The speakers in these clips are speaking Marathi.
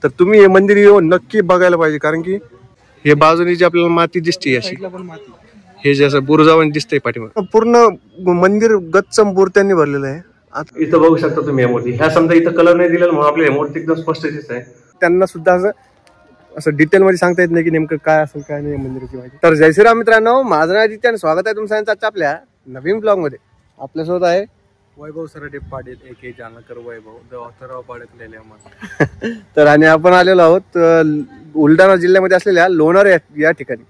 तर तुम्ही हे मंदिर येऊन नक्की बघायला पाहिजे, कारण की हे बाजूने जी आपल्याला माती दिसते अशी, हे जे असं बुरुजावाने दिसतंय पाठीमागे, पूर्ण मंदिर गच्च मूर्त्यांनी भरलेलं आहे. आता इथं बघू शकता तुम्ही या मूर्ती, ह्या समजा इथं कलर नाही दिलेला म्हणून आपल्या मूर्ती एकदम स्पष्ट दिसत आहे. त्यांना सुद्धा असं डिटेल मध्ये सांगता येत नाही की नेमकं काय असेल काय नाही मंदिराची माहिती. तर जय श्रीराम मित्रांनो, माझं नाव आदित्य आणि स्वागत आहे तुमचं आजच्या आपल्या नवीन ब्लॉग मध्ये. आपल्यासोबत आहे वैभव सराडे पाटील एक जानकर वैभव द ऑथर ऑफ अडकलेल्या. तर आणि आपण आलेलो आहोत बुलढाणा जिल्ह्यामध्ये असलेल्या लोणार या ठिकाणी.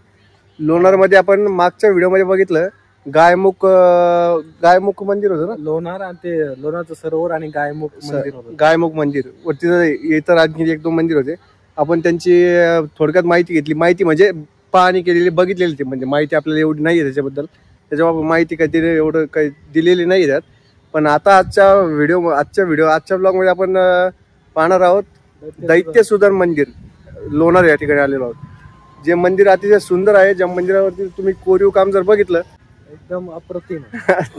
लोणार मध्ये आपण मागच्या व्हिडिओ मध्ये बघितलं गायमुख मंदिर होतं ना, लोणार आणि ते लोणारचं सरोवर आणि गायमुख मंदिर वरती इतर आणखी एक दोन मंदिर होते. आपण त्यांची थोडक्यात माहिती घेतली, माहिती म्हणजे पाहणी केलेली, बघितलेली ती, म्हणजे माहिती आपल्याला एवढी नाही आहे त्याच्याबद्दल, त्याच्याबाबत माहिती काही एवढं काही दिलेली नाही त्यात. पण आता आजच्या ब्लॉग मध्ये आपण पाहणार आहोत दैत्य सुदन मंदिर लोणार या ठिकाणी आलेलो आहोत. जे मंदिर अतिशय सुंदर आहे, ज्या मंदिरावरती तुम्ही कोरीव काम जर बघितलं एकदम अप्रतिम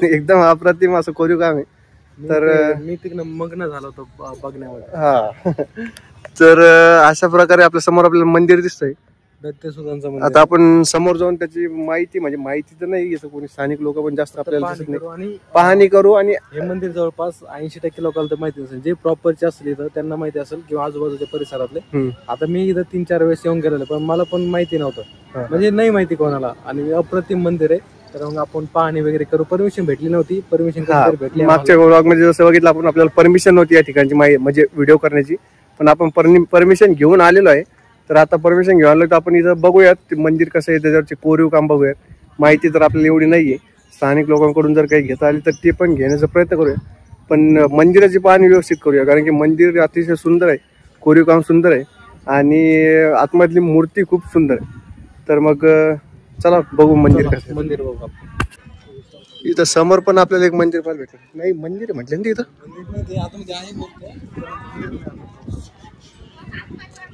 एकदम अप्रतिम असं कोरीव काम आहे. तर मी तिकडे मग्न झालो होतो बघण्यामध्ये. हा तर अशा प्रकारे आपल्या समोर आपल्याला मंदिर दिसतंय दैत्य सुदांचं मंदिर. आता आपण समोर जाऊन त्याची माहिती, म्हणजे माहिती तर नाही येतं, कोणी स्थानिक लोक पण जास्त आपल्याला दिसत नाही, पाहणी करू. आणि हे मंदिर जवळपास 80% लोकांना तर माहिती असेल, जे प्रॉपरचे असले तर त्यांना माहिती असेल किंवा आजूबाजूच्या परिसरातले. आता मी इथं 3-4 वेळेस येऊन गेलेलो, पण मला पण माहिती नव्हतं, म्हणजे नाही माहिती कोणाला. आणि अप्रतिम मंदिर आहे. तर मग आपण पाहणी वगैरे करू. परमिशन भेटली नव्हती, परमिशन भेटली मागच्या ब्लॉग मध्ये जसं बघितलं आपण, आपल्याला परमिशन नव्हती या ठिकाणची म्हणजे व्हिडिओ करण्याची, पण आपण परमिशन घेऊन आलेलो आहे. तर आता परमिशन घेऊन आलो तर आपण इथं बघूयात मंदिर कसं आहे, त्याच्यावरचे कोरीव काम बघूयात. माहिती तर आपल्याला एवढी नाहीये, स्थानिक लोकांकडून जर काही घेता आली तर ते पण घेण्याचा प्रयत्न करूया. पण मंदिराची पाहणी व्यवस्थित करूया, कारण की मंदिर अतिशय सुंदर आहे, कोरीव काम सुंदर आहे आणि आतमधली मूर्ती खूप सुंदर आहे. तर मग चला बघू मंदिर कसं. मंदिर बघू आपण. इथं समोर पण आपल्याला एक मंदिर पाहायला भेटलं. नाही मंदिर म्हटलं ना इथं,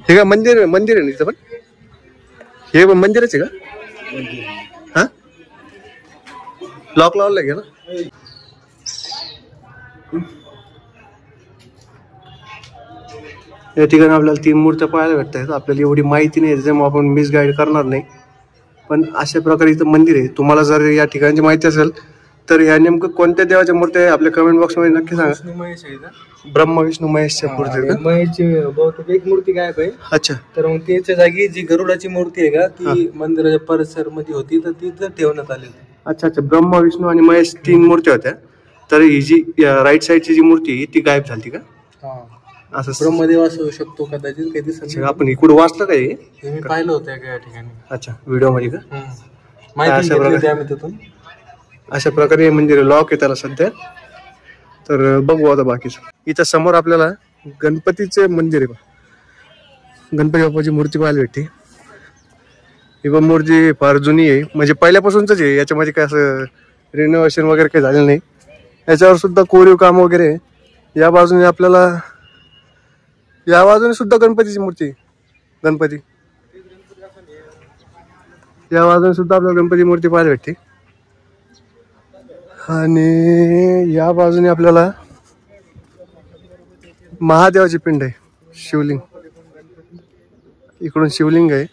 हे का मंदिर आहे ना इथं पण, हे मंदिरच आहे का? हा लॉक लावलं आहे ना. या ठिकाणी आपल्याला 3 मूर्त्या पाहायला भेटत आहेत. आपल्याला एवढी माहिती नाही त्याच्यामुळे आपण मिसगाईड करणार नाही, पण अशा प्रकारे इथं मंदिर आहे. तुम्हाला जर या ठिकाणची माहिती असेल तर या नेमकं कोणत्या देवाच्या मूर्ती आहे आपल्या कमेंट बॉक्स मध्ये नक्की सांगा. ब्रह्मा विष्णू महेशच्या मूर्ती आहे. महेशची बहुतेक एक मूर्ती गायब आहे. अच्छा. तर मग त्याच्या जागी जी गरुडाची मूर्ती आहे का, ती मंदिराच्या परिसर मध्ये होती, तर ती तर ठेवण्यात आली. अच्छा अच्छा, ब्रह्मा विष्णू आणि महेश 3 मूर्त्या होत्या. तर ही जी राईट साईडची जी मूर्ती ती गायब झाली का? असं ब्रह्मदेव असू शकतो कदाचित, काही दिसत. आपण इकडे वाचलं काय मी पाहिलं होतं या ठिकाणी. अच्छा, व्हिडिओ मध्ये का? माहिती घेतली आम्ही तिथून. अशा प्रकारे मंदिर लॉक आहे त्याला सध्या. तर बघू आता बाकीच. इथं समोर आपल्याला गणपतीचे मंदिर आहे, गणपती बाप्पाची मूर्ती पाहायला भेटते. ही पण मूर्ती फार जुनी आहे, म्हणजे पहिल्यापासूनच आहे, याच्यामध्ये काय असं रिनोव्हेशन वगैरे काही झालेलं नाही. याच्यावर सुद्धा कोरीव काम वगैरे. या बाजूने आपल्याला, या बाजूने सुद्धा गणपतीची मूर्ती, गणपती या बाजूने सुद्धा आपल्याला गणपती मूर्ती पाहायला भेटते. आणि या बाजूने आपल्याला महादेवाची पिंड आहे, शिवलिंग, इकडून शिवलिंग आहे.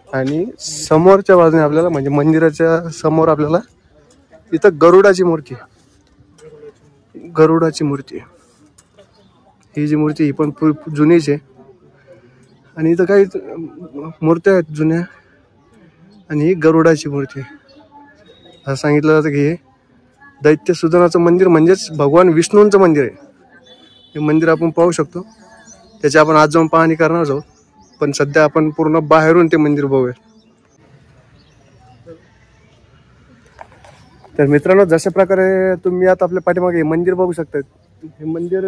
आणि समोरच्या बाजूने आपल्याला, म्हणजे मंदिराच्या समोर आपल्याला इथं गरुडाची मूर्ती आहे. ही जी मूर्ती ही पण जुनीच आहे. आणि इथं काही मूर्त्या आहेत जुन्या, आणि ही गरुडाची मूर्ती आहे. असं सांगितलं जातं की हे दैत्य सुदनाचं मंदिर म्हणजेच भगवान विष्णूंचं मंदिर आहे. हे मंदिर आपण पाहू शकतो, त्याची आपण आज जाऊन पाहणी करणार आहोत. पण सध्या आपण पूर्ण बाहेरून ते मंदिर बघूया. तर मित्रांनो, जशा प्रकारे तुम्ही आता आपल्या पाठीमागे हे मंदिर बघू शकता, हे मंदिर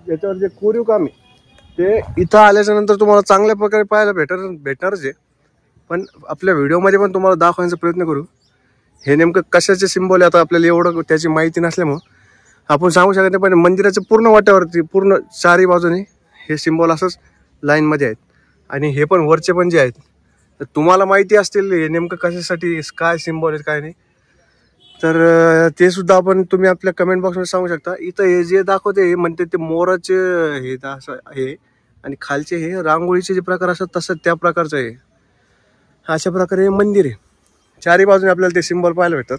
याच्यावर जे कोरीव काम आहे ते इथं आल्याच्या नंतर तुम्हाला चांगल्या प्रकारे पाहायला भेटणारच आहे. पण आपल्या व्हिडिओमध्ये पण तुम्हाला दाखवण्याचा प्रयत्न करू. हे नेमकं कशाचे सिम्बॉल आहे आता आपल्याला एवढं त्याची माहिती नसल्यामुळं आपण सांगू शकत नाही. पण मंदिराच्या पूर्ण वाट्यावरती, पूर्ण चारी बाजूने हे सिम्बॉल असंच लाईनमध्ये आहेत. आणि हे पण वरचे पण जे आहेत, तर तुम्हाला माहिती असतील हे नेमकं कशासाठी, काय सिम्बॉल आहे काय नाही, तर ते सुद्धा तुम्ही आपल्या कमेंट बॉक्समध्ये सांगू शकता. इथं हे जे दाखवते हे म्हणते ते मोराचे हे असं हे आणि खालचे हे रांगोळीचे जे प्रकार असतात तसं त्या प्रकारचं आहे. अशा प्रकारे हे मंदिर आहे. चारी बाजूने आपल्याला ते सिंबल पाहायला भेटतात.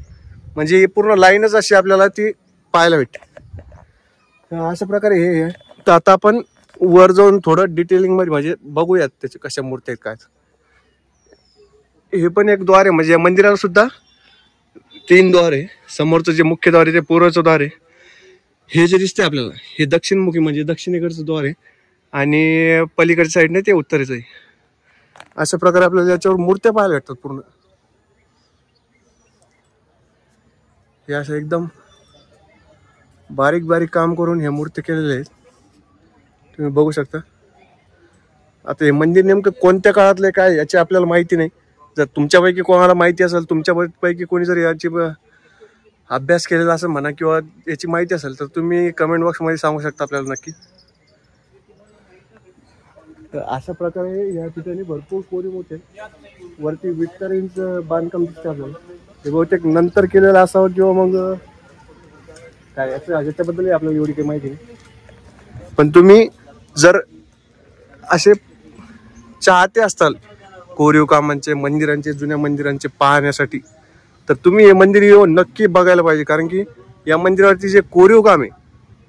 म्हणजे पूर्ण लाईनच अशी आपल्याला ती पाहायला भेटते. अशा प्रकारे हे आहे. तर आता आपण वर जाऊन थोडं डिटेलिंग मध्ये म्हणजे बघूयात त्याचे कशा मूर्ती आहेत काय. हे पण एक द्वार आहे. म्हणजे या मंदिराला सुद्धा 3 द्वार आहे. समोरचं जे मुख्य द्वार आहे ते पूर्वचं द्वार आहे. हे जे दिसतंय आपल्याला हे दक्षिणमुखी म्हणजे दक्षिणेकडचं द्वार आहे आणि पलीकडच्या साईडने ते उत्तरेचं आहे. अशा प्रकारे आपल्याला याच्यावर मूर्त्या पाहायला भेटतात. पूर्ण हे असं एकदम बारीक बारीक काम करून ह्या मूर्ती केलेल्या आहेत. तुम्ही बघू शकता. आता हे मंदिर नेमकं कोणत्या काळातले काय याची आपल्याला माहिती नाही. जर तुमच्यापैकी कोणाला माहिती असेल, तुमच्यापैकी कोणी जर याची अभ्यास केलेला असं म्हणा किंवा याची माहिती असेल तर तुम्ही कमेंट बॉक्समध्ये सांगू शकता आपल्याला नक्की. तर अशा प्रकारे या ठिकाणी भरपूर कोरीव होते. वरती विक्टरींचं बांधकाम दिसतं आपल्याला. ते बहुतेक नंतर केलेलं असावं किंवा मग काय याच्याबद्दल आपल्याला एवढी काही माहिती नाही. पण तुम्ही जर असे चाहते असताल कोरीव कामांचे, मंदिरांचे, जुन्या मंदिरांचे पाहण्यासाठी तर तुम्ही हे मंदिर येऊन नक्की बघायला पाहिजे. कारण की या मंदिरावरती जे कोरीव काम आहे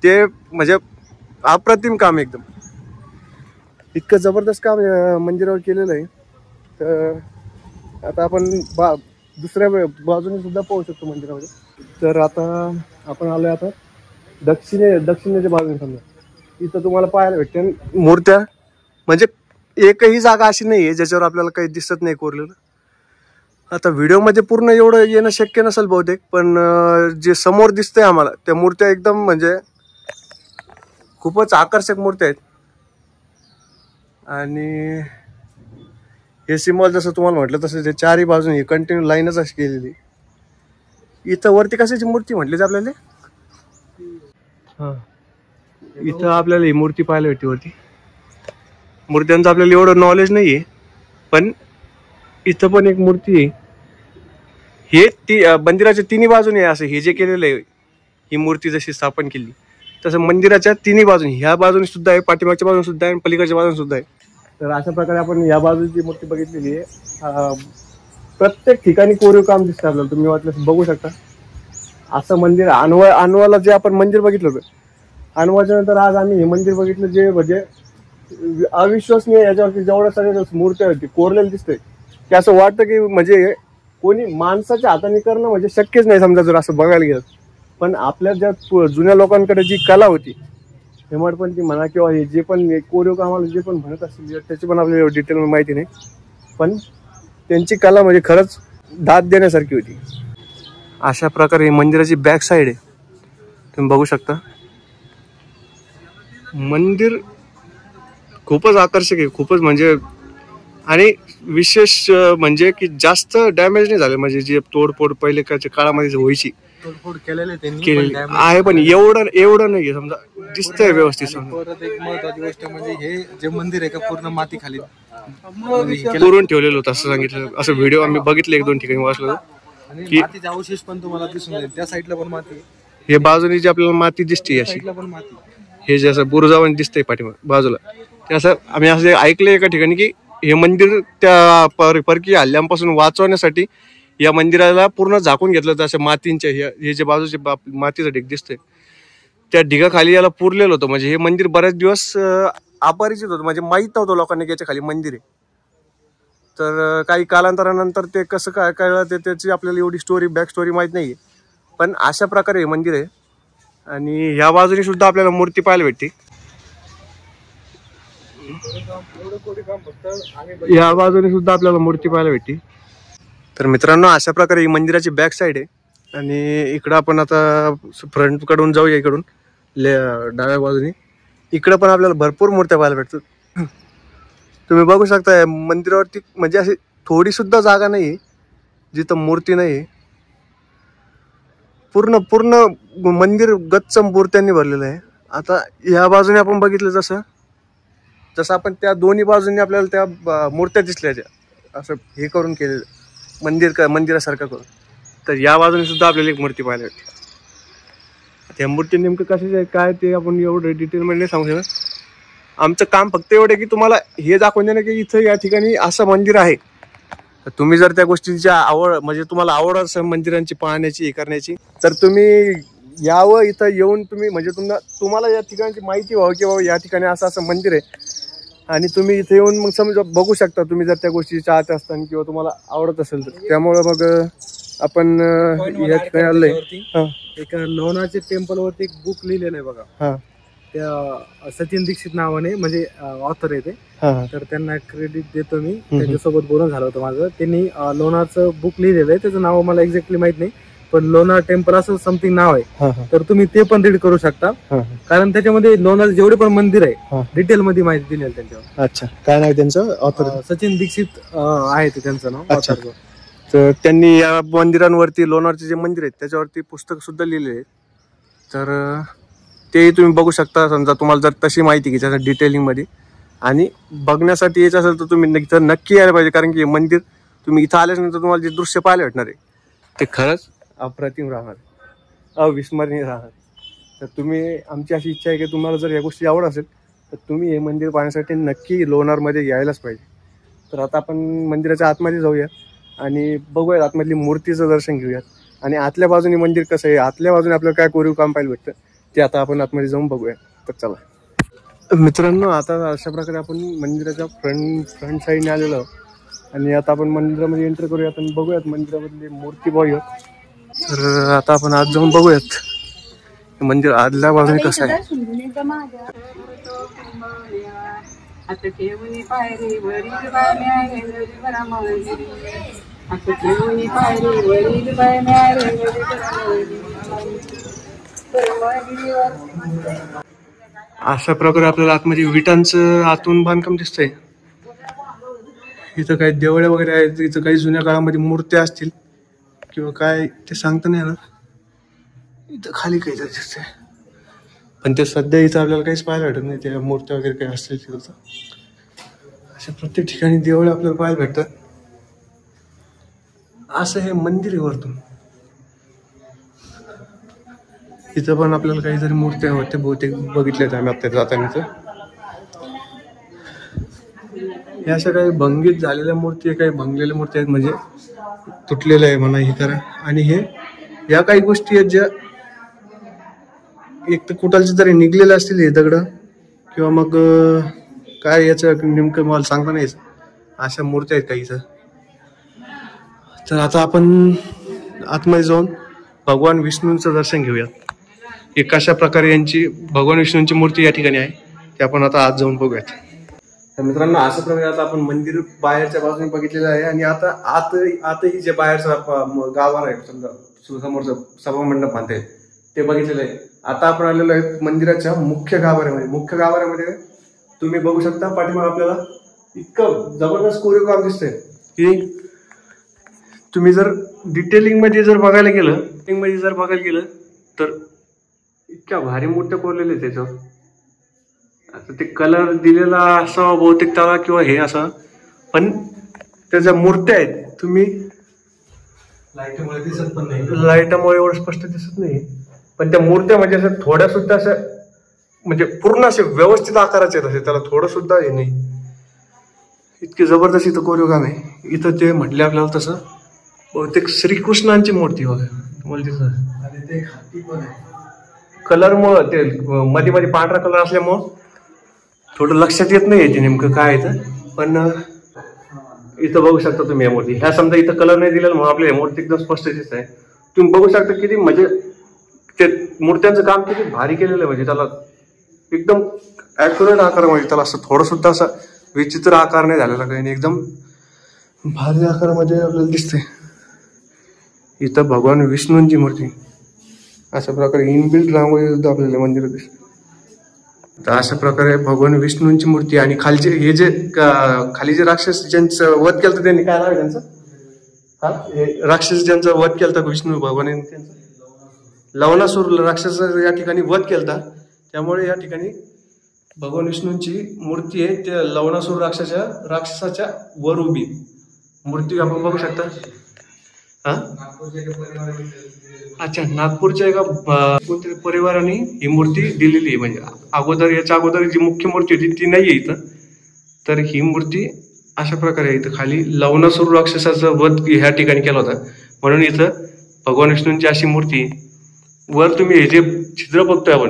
ते म्हणजे अप्रतिम काम आहे. एकदम इतकं जबरदस्त काम मंदिरावर केलेलं आहे. तर आता आपण दुसऱ्या बाजूने सुद्धा पाहू शकतो मंदिरामध्ये. तर आता आपण आलोय आता दक्षिणेच्या बाजूने. समजा इथं तुम्हाला पाहायला भेटते मूर्त्या. म्हणजे एकही जागा अशी नाही आहे ज्याच्यावर आपल्याला काही दिसत नाही कोरलेलं. आता व्हिडिओमध्ये पूर्ण एवढं येणं शक्य नसेल बहुतेक, पण जे समोर दिसतंय आम्हाला त्या मूर्त्या एकदम म्हणजे खूपच आकर्षक मूर्त्या आहेत. आणि हे सिम्बॉल जसं तुम्हाला म्हटलं तसं ते चारही बाजूने कंटिन्यू लाईनच अशी केलेली. इथं वरती कशाची मूर्ती म्हटलीच आपल्याला? हा, इथं आपल्याला ही मूर्ती पाहायला भेटते. वरती मूर्त्यांचं आपल्याला एवढं नॉलेज नाहीये, पण इथं पण एक मूर्ती आहे. हे मंदिराच्या तिन्ही बाजूने आहे. असं हे जे केलेलं आहे, ही मूर्ती जशी स्थापन केली तसं मंदिराच्या तिन्ही बाजूने, ह्या बाजूने सुद्धा आहे, पाठीमागच्या बाजूने सुद्धा आहे आणि पलीकडच्या बाजूने सुद्धा आहे. तर अशा प्रकारे आपण या बाजूची मूर्ती बघितलेली आहे. प्रत्येक ठिकाणी कोरीव काम दिसतं आपल्याला. तुम्ही वाटलं बघू शकता. असं मंदिर अनवाला जे आपण मंदिर बघितलं होतं, अनवाच्या नंतर आज आम्ही हे मंदिर बघितलं जे म्हणजे अविश्वसनीय. याच्यावरती जेवढ्या सगळ्या मूर्त्या होती कोरलेल्या दिसतंय की असं वाटतं की म्हणजे कोणी माणसाच्या हाताने करणं म्हणजे शक्यच नाही समजा जर असं बघायला गेलं. पण आपल्या ज्या जुन्या लोकांकडे जी कला होती, हेमाडपंथी म्हणा किंवा हे जे पण कोरीव कामाला जे पण म्हणत असतील त्याची पण आपल्याला डिटेल माहिती नाही, पण त्यांची कला म्हणजे खरंच दाद देण्यासारखी होती. अशा प्रकारे मंदिराची बॅक साईड आहे. तुम्ही बघू शकता. मंदिर खूपच आकर्षक आहे. खूपच म्हणजे आणि विशेष म्हणजे की जास्त डॅमेज नाही झाले. म्हणजे जे तोडफोड पहिले काळामध्ये व्हायची तोडफोड केलेले आहे, पण एवढं नाहीये. समजा दिसतंय व्यवस्थित. परत एक महत्वाची गोष्ट म्हणजे हे जे मंदिर आहे का पूर्ण माती खाली करून ठेवलेलं होतं असं सांगितलं. असं व्हिडिओ आम्ही बघितले 1-2 ठिकाणी वाचलं की मातीचे अवशेष पण तुम्हाला दिसून येईल. त्या साईडला पण माती, हे बाजूने जी आपल्याला माती दिसते अशी, पण माती, हे जे असं बुरुजावाने दिसतंय पाठीमाग बाजूला, ते असं आम्ही असं ऐकलंय एका ठिकाणी की हे मंदिर त्या परकीय हल्ल्यांपासून वाचवण्यासाठी या मंदिराला पूर्ण झाकून घेतलं होतं. अशा मातींच्या हे जे बाजूचे मातीचा ढीग दिसतोय त्या ढिगाखाली याला पुरलेलं होतं. म्हणजे हे मंदिर बरेच दिवस अपरिचित होतं. म्हणजे माहीत नव्हतं लोकांना की याच्या खाली मंदिर आहे. तर काही कालांतरानंतर ते कसं काय कळलं ते त्याची आपल्याला एवढी बॅक स्टोरी माहीत नाही. पण अशा प्रकारे हे मंदिर आहे. आणि ह्या बाजूने सुद्धा आपल्याला मूर्ती पाहायला भेटते. या बाजूने सुद्धा आपल्याला मूर्ती पाहायला भेटते. तर मित्रांनो, अशा प्रकारे ही मंदिराची बॅक साईड आहे. आणि इकडं आपण आता फ्रंट कडून जाऊया. इकडून डाव्या बाजूने इकडं पण आपल्याला भरपूर मूर्त्या पाहायला भेटतात. तुम्ही बघू शकता मंदिरावरती म्हणजे अशी थोडी सुद्धा जागा नाही जिथं मूर्ती नाही. पूर्ण मंदिर गच्च मूर्त्यांनी भरलेलं आहे. आता या बाजूने आपण बघितलं जसं आपण त्या दोन्ही बाजूंनी आपल्याला त्या मूर्त्या दिसल्या असं हे करून केलेलं मंदिरासारखं करून. तर या बाजूने सुद्धा आपल्याला एक मूर्ती पाहायला भेटते. त्या मूर्ती नेमकं कशाची आहे काय ते आपण एवढं डिटेलमध्ये नाही सांगू शकत. आमचं काम फक्त एवढं की तुम्हाला हे दाखवून देणं की इथं या ठिकाणी असं मंदिर आहे. तर तुम्ही जर त्या गोष्टींची आवड म्हणजे तुम्हाला आवड असेल मंदिरांची पाहण्याची हे करण्याची, तर तुम्ही यावं. इथं येऊन तुम्ही म्हणजे तुम्हाला या ठिकाणची माहिती व्हावं की बाबा या ठिकाणी असं असं मंदिर आहे. आणि तुम्ही इथे येऊन मग समजा बघू शकता तुम्ही जर त्या गोष्टी चाहत असताना किंवा तुम्हाला आवडत असेल तर. त्यामुळं मग आपण या ठिकाणी आलोय. एक लोणारचे टेम्पल वरती एक बुक लिहिलेलं आहे बघा. त्या सचिन दीक्षित नावाने म्हणजे ऑथर आहे ते. तर त्यांना क्रेडिट देतो मी. त्यांच्यासोबत बोलणं झालं होतं माझं. त्यांनी लोणारचं बुक लिहिलेलं आहे. त्याचं नाव मला एक्झॅक्टली माहित नाही, पण लोणार टेम्पल असं समथिंग नाव आहे. तर तुम्ही ते पण रीड करू शकता, कारण त्याच्यामध्ये लोणार जेवढे पण मंदिर आहे डिटेल मध्ये माहिती दिली आहे त्यांच्यावर. अच्छा, काय नाव त्यांचं ऑथर? सचिन दीक्षित आहे ते त्यांचं नाव. तर त्यांनी या मंदिरांवरती लोणारचे जे मंदिर आहेत त्याच्यावरती पुस्तक सुद्धा लिहिलेले आहेत. तर तेही तुम्ही बघू शकता. समजा तुम्हाला जर तशी माहिती घ्यायची डिटेलिंग मध्ये आणि बघण्यासाठी यायचं असेल तर तुम्ही इथं नक्की यायला पाहिजे, कारण की हे मंदिर तुम्ही इथं आल्यानंतर तुम्हाला जे दृश्य पाहायला भेटणार आहे ते खरंच अप्रतिम राहणार, अविस्मरणीय राहणार. तर तुम्ही, आमची अशी इच्छा आहे की तुम्हाला जर या गोष्टी आवड असेल तर तुम्ही हे मंदिर पाहण्यासाठी नक्की लोणारमध्ये यायलाच पाहिजे. तर आता आपण मंदिराच्या आतमध्ये जाऊया आणि बघूया आतमधली मूर्तीचं दर्शन घेऊयात. आणि आतल्या बाजूने मंदिर कसं आहे, आतल्या बाजूने आपल्याला काय कोरीव काम पाहायला भेटतं ते आता आपण आतमध्ये जाऊन बघूया. तर चला मित्रांनो, आता अशा प्रकारे आपण मंदिराच्या फ्रंट साईडने आलेलो आहोत आणि आता आपण मंदिरामध्ये एंटर करूयात आणि बघूयात मंदिरामधली मूर्ती बघूयात. तर आता आपण आत जाऊन बघूयात मंदिर आतल्या बाजूने कसं आहे. अशा प्रकारे आपल्याला आतमध्ये विटांचं आतून बांधकाम दिसतंय. इथं काही देवळे वगैरे आहेत, इथं काही जुन्या काळामध्ये मूर्त्या असतील किंवा काय ते सांगता नाही येणार. इथं खाली काही दिसतंय पण ते सध्या इथं आपल्याला काहीच पाहायला भेटत नाही. त्या मूर्त्या वगैरे काही असतील तिथं. अशा प्रत्येक ठिकाणी देवळे आपल्याला पाहायला भेटतात. असं हे मंदिर आहे वरतून. इथं पण आपल्याला काहीतरी मूर्त्या होत्या बहुतेक बघितल्यात आम्ही आता जाताना. या अशा काही भंगीत झालेल्या मूर्ती आहे, काही भंगलेल्या मूर्ती आहेत, म्हणजे तुटलेलं आहे म्हणा हे करा. आणि हे या काही गोष्टी आहेत ज्या एक तर कुठालचे तरी निघलेले असतील हे दगड किंवा मग काय याचं नेमकं मला सांगता नाही. अशा मूर्त्या आहेत काही इथं. तर आता आपण आतमध्ये जाऊन भगवान विष्णूंचं दर्शन घेऊयात. की कशा प्रकारे यांची भगवान विष्णूंची मूर्ती या ठिकाणी आहे ते आपण आता आत जाऊन बघूयात. तर मित्रांनो, अशा प्रकारे आता आपण मंदिर बाहेरच्या बाजूने बघितलेलं आहे आणि आता आतही जे बाहेरचं गाभार आहे, समजा समोरचं सभामंडप म्हणते ते बघितलेलं आहे. आता आपण आलेलो आहे मंदिराच्या मुख्य गाभाऱ्यामध्ये. मुख्य गाभाऱ्यामध्ये तुम्ही बघू शकता पाठीमागे आपल्याला इतकं जबरदस्त कोरीव काम दिसतंय की तुम्ही जर डिटेलिंग मध्ये जर बघायला गेलं तर इतक्या भारी मूर्त्या कोरलेल्या आहेत त्याच्यावर. आता ते कलर दिलेला असावा बहुतेक त्याला किंवा हे असं, पण त्याच्या मूर्त्या आहेत तुम्ही लाईटमुळे दिसत पण नाही, लाईटामुळे एवढं स्पष्ट दिसत नाही, पण त्या मूर्त्या म्हणजे असं थोड्या सुद्धा असं म्हणजे पूर्ण असे व्यवस्थित आकाराचे आहेत. असे त्याला थोडं सुद्धा हे नाही. इतके जबरदस्त इथं कोरीव काम आहे. इथं ते म्हटले आपल्याला तसं बहुतेक श्रीकृष्णांची मूर्ती बघा तुम्हाला दिसत. आणि ते खाती पण आहे. कलरमुळं ते मध्ये मध्ये पांढरा कलर असल्यामुळं थोडं लक्षात येत नाही ते नेमकं काय येतं. पण इथं बघू शकता तुम्ही या मूर्ती. ह्या समजा इथं कलर नाही दिलेला म्हणून आपल्या मूर्ती एकदम स्पष्ट दिसत आहे. तुम्ही बघू शकता किती म्हणजे ते मूर्त्यांचं काम किती भारी केलेलं आहे. म्हणजे त्याला एकदम ऍक्युरेट आकार, म्हणजे त्याला असं थोडं सुद्धा असा विचित्र आकार नाही झालेला काही नाही, एकदम भारी आकारामध्ये आपल्याला दिसते. इथं भगवान विष्णूंची मूर्ती अशा प्रकारे इनबिल्ट रांगोळी सुद्धा आपल्याला मंदिरात दिसते. तर अशा प्रकारे भगवान विष्णूंची मूर्ती. आणि खालचे हे जे खाली जे राक्षस ज्यांचं वध केलं त्यांनी काय नाव आहे त्यांचं, हे राक्षस ज्यांचा वध केलता विष्णू भगवानांनी, त्यांचं लवणासूर राक्षस या ठिकाणी वध केलता. त्यामुळे या ठिकाणी भगवान विष्णूंची मूर्ती आहे. त्या लवणासूर राक्षसाच्या वर उभी मूर्ती आपण बघू शकता. हा अच्छा, नागपूरच्या एका कोणत्या परिवाराने ही मूर्ती दिलेली आहे. म्हणजे अगोदर, याच्या अगोदर जी मुख्य मूर्ती होती ती नाहीये इथं. तर ही मूर्ती अशा प्रकारे आहे. इथं खाली लवणासूर राक्षसाचा वध ह्या ठिकाणी केला होता, म्हणून इथं भगवान विष्णूंची अशी मूर्ती. वर तुम्ही हे जे छिद्र बघतोय आपण,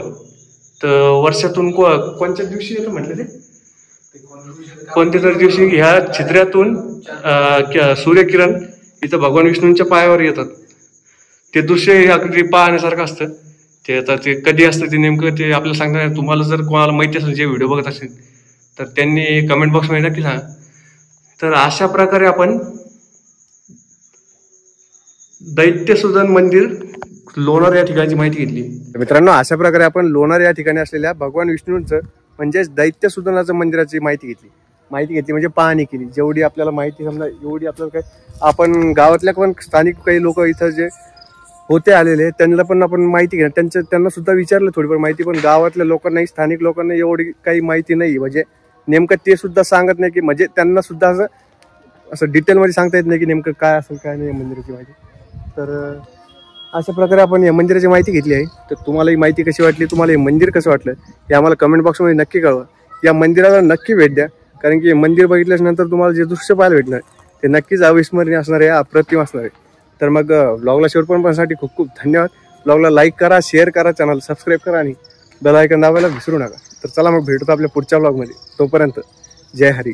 तर वर्षातून कोणत्या दिवशी येतं म्हटलं ते, कोणत्या तरी दिवशी ह्या छिद्रातून सूर्यकिरण इथं भगवान विष्णूंच्या पायावर येतात. ते दृश्य हे अगदी पाहण्यासारखं असतं. ते आता ते कधी असतं ते नेमकं ते आपल्याला सांगणार नाही. तुम्हाला जर कोणाला माहिती असेल, जे व्हिडिओ बघत असेल, तर त्यांनी कमेंट बॉक्समध्ये नक्की सांगा. तर अशा प्रकारे आपण दैत्यसुदन मंदिर लोणार या ठिकाणची माहिती घेतली. मित्रांनो, अशा प्रकारे आपण लोणार या ठिकाणी असलेल्या भगवान विष्णूंचं म्हणजेच दैत्यसुदनाचं मंदिराची माहिती घेतली म्हणजे पाहणी केली. जेवढी आपल्याला माहिती समजा एवढी आपल्याला काय, आपण गावातल्या पण स्थानिक काही लोक इथं जे होते आलेले त्यांना पण आपण माहिती घेणार, त्यांना सुद्धा विचारलं थोडीफार माहिती. पण गावातल्या लोकांनाही, स्थानिक लोकांना एवढी काही माहिती नाही. म्हणजे नेमकं ते सुद्धा सांगत नाही की, म्हणजे त्यांना सुद्धा असं डिटेलमध्ये सांगता येत नाही की नेमकं काय असेल काय नाही मंदिराची माहिती. तर अशा प्रकारे आपण या मंदिराची माहिती घेतली आहे. तर तुम्हाला ही माहिती कशी वाटली, तुम्हाला हे मंदिर कसं वाटलं, हे आम्हाला कमेंट बॉक्समध्ये नक्की कळवा. या मंदिराला नक्की भेट द्या, कारण की मंदिर बघितल्याच्या नंतर तुम्हाला जे दृश्य पाहायला भेटणार ते नक्कीच अविस्मरणीय असणार आहे, अप्रतिम असणार आहे. तर मग ब्लॉगला शेवटपर्यंत खूप खूप धन्यवाद. ब्लॉगला लाईक करा, शेअर करा, चॅनल सबस्क्राईब करा आणि बेल आयकॉन दाबायला विसरू नका. तर चला मग भेटतो आपल्या पुढच्या ब्लॉगमध्ये. तोपर्यंत जय हरी.